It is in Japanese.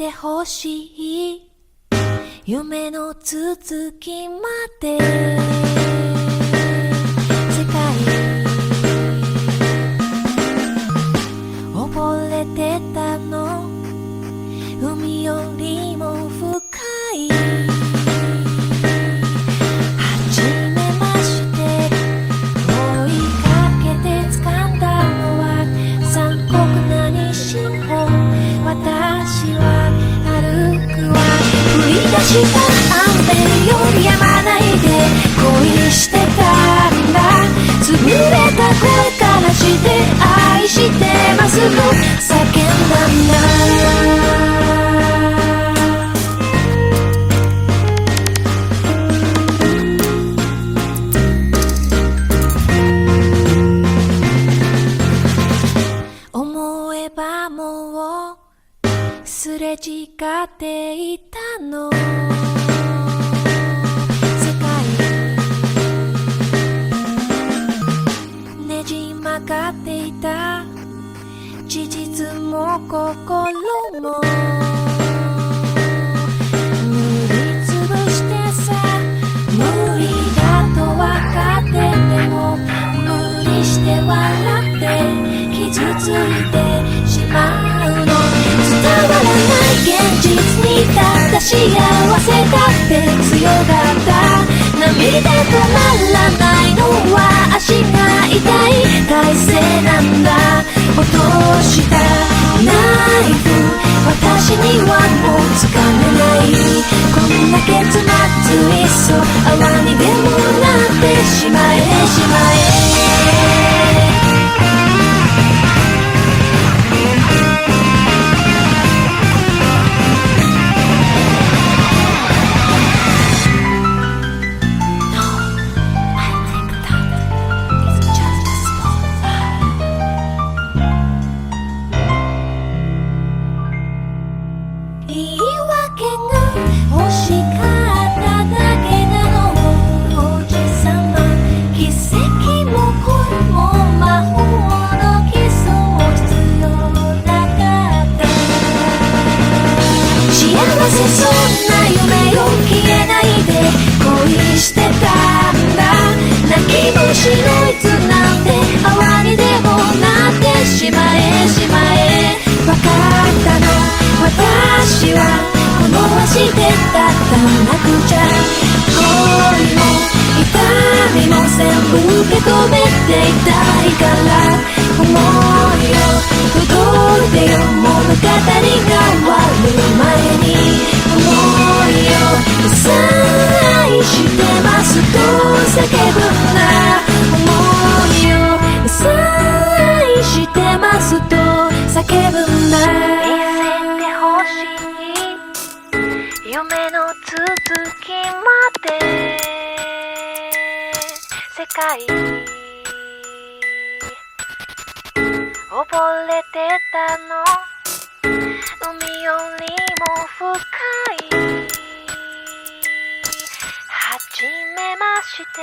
てほしい夢の続きまで世界溺れてたの海よりも深い初めまして追いかけて掴んだのは残酷な日常私は歩くわ降り出した雨よ止まないで恋してたんだ潰れた声からして愛してますと叫んだんだ思えばもうすれ違っていたの世界ねじ曲がっていた事実も心も塗りつぶしてさ無理だと分かってても無理して笑って傷ついてしまうの伝わらない現実にたった幸せだって強がった涙止まらないのは足が痛い体勢なんだ落としたナイフ私にはもうつかめないこんな結末いっそ泡にでもなってしまえしまえ私はこの足でだったなくちゃ恋も痛みも全部受け止めていたいから思いを届いてよ物語が終わる前に思いをさ愛してますと叫ぶんだ思いをさ愛してますと叫ぶんだ夢の続きまで世界溺れてたの海よりも深い初めまして